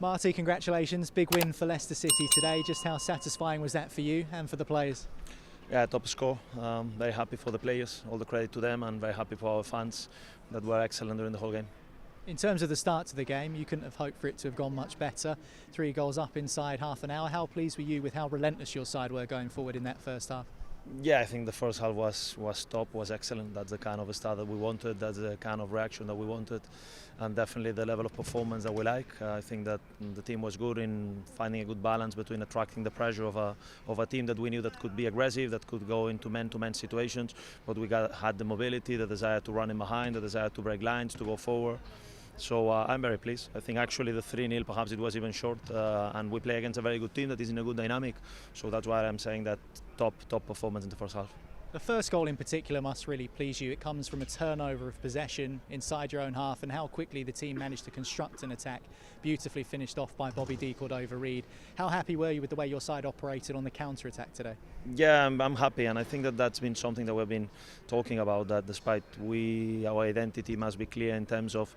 Marty, congratulations. Big win for Leicester City today. Just how satisfying was that for you and for the players? Yeah, top score. Very happy for the players. All the credit to them, and very happy for our fans that were excellent during the whole game. In terms of the start to the game, you couldn't have hoped for it to have gone much better. 3 goals up inside half an hour. How pleased were you with how relentless your side were going forward in that first half? Yeah, I think the first half was top, was excellent. That's the kind of start that we wanted. That's the kind of reaction that we wanted, and definitely the level of performance that we like. I think that the team was good in finding a good balance between attracting the pressure of a team that we knew that could be aggressive, that could go into man-to-man situations, but we had the mobility, the desire to run in behind, the desire to break lines, to go forward. So I'm very pleased. I think actually the 3-0 perhaps it was even short, and we play against a very good team that is in a good dynamic. So that's why I'm saying that top performance in the first half. The first goal in particular must really please you. It comes from a turnover of possession inside your own half, and how quickly the team managed to construct an attack, beautifully finished off by Bobby D called over Reed. How happy were you with the way your side operated on the counter-attack today? Yeah, I'm happy, and I think that that's been something that we've been talking about, that despite our identity must be clear in terms of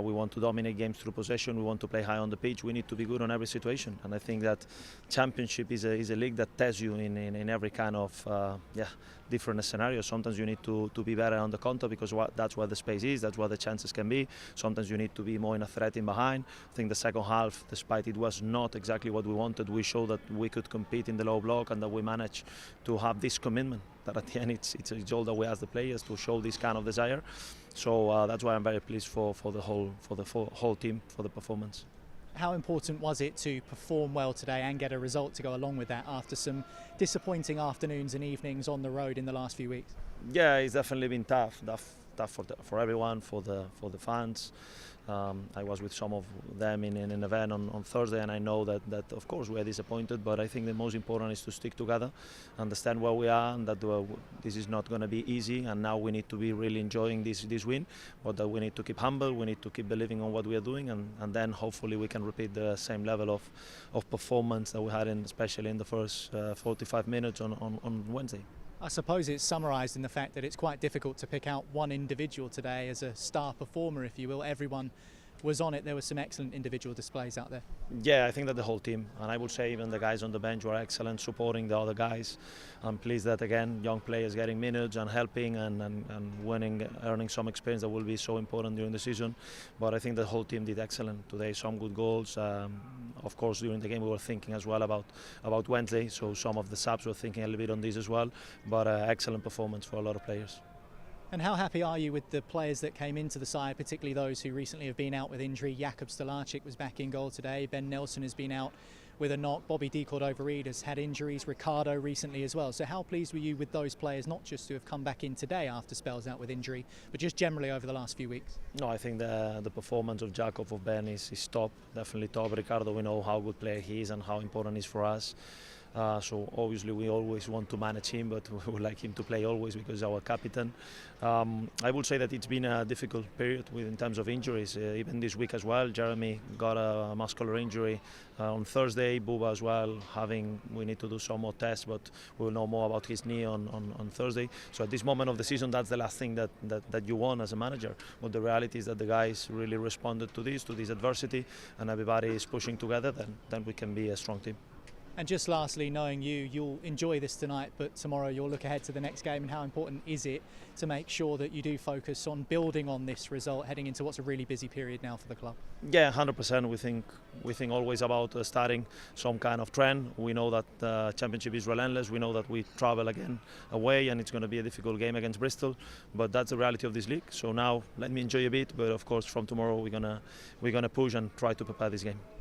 we want to dominate games through possession, we want to play high on the pitch, we need to be good on every situation. And I think that Championship is a league that tests you in every kind of different scenarios. Sometimes you need to be better on the counter because that's where the space is, that's where the chances can be. Sometimes you need to be more in a threat in behind. I think the second half, despite it was not exactly what we wanted, we showed that we could compete in the low block and that we managed to have this commitment, that at the end it's all that we ask the players to show this kind of desire. So that's why I'm very pleased for the whole team for the performance. How important was it to perform well today and get a result to go along with that after some disappointing afternoons and evenings on the road in the last few weeks? Yeah, it's definitely been tough for everyone, for the fans. I was with some of them in an event on Thursday, and I know that of course we're disappointed, but I think the most important is to stick together, understand where we are, and that this is not going to be easy, and now we need to be really enjoying this win, but that we need to keep humble, we need to keep believing on what we are doing, and then hopefully we can repeat the same level of performance that we had especially in the first 45 minutes on Wednesday. I suppose it's summarised in the fact that it's quite difficult to pick out one individual today as a star performer, if you will. Everyone was on it. There were some excellent individual displays out there. Yeah, I think that the whole team, and I would say even the guys on the bench were excellent, supporting the other guys. I'm pleased that again young players getting minutes and helping and winning, earning some experience that will be so important during the season. But I think the whole team did excellent today. Some good goals. Of course, during the game we were thinking as well about Wednesday, so some of the subs were thinking a little bit on this as well. But excellent performance for a lot of players. And how happy are you with the players that came into the side, particularly those who recently have been out with injury? Jakub Stolacic was back in goal today. Ben Nelson has been out with a knock. Bobby D over Reed has had injuries. Ricardo recently as well. So how pleased were you with those players, not just to have come back in today after spells out with injury, but just generally over the last few weeks? No, I think the performance of Jakub, of Ben is top, definitely top. Ricardo, we know how good player he is and how important he is for us. So obviously we always want to manage him, but we would like him to play always because he's our captain. I would say that it's been a difficult period in terms of injuries, even this week as well. Jeremy got a muscular injury on Thursday, Buba as well. We need to do some more tests, but we'll know more about his knee on Thursday. So at this moment of the season, that's the last thing that you want as a manager. But the reality is that the guys really responded to this adversity, and everybody is pushing together, then we can be a strong team. And just lastly, knowing you'll enjoy this tonight, but tomorrow you'll look ahead to the next game, and how important is it to make sure that you do focus on building on this result heading into what's a really busy period now for the club? Yeah, 100%. We think always about starting some kind of trend. We know that the Championship is relentless. We know that we travel again away, and it's going to be a difficult game against Bristol, but that's the reality of this league. So now let me enjoy a bit, but of course from tomorrow we're gonna push and try to prepare this game.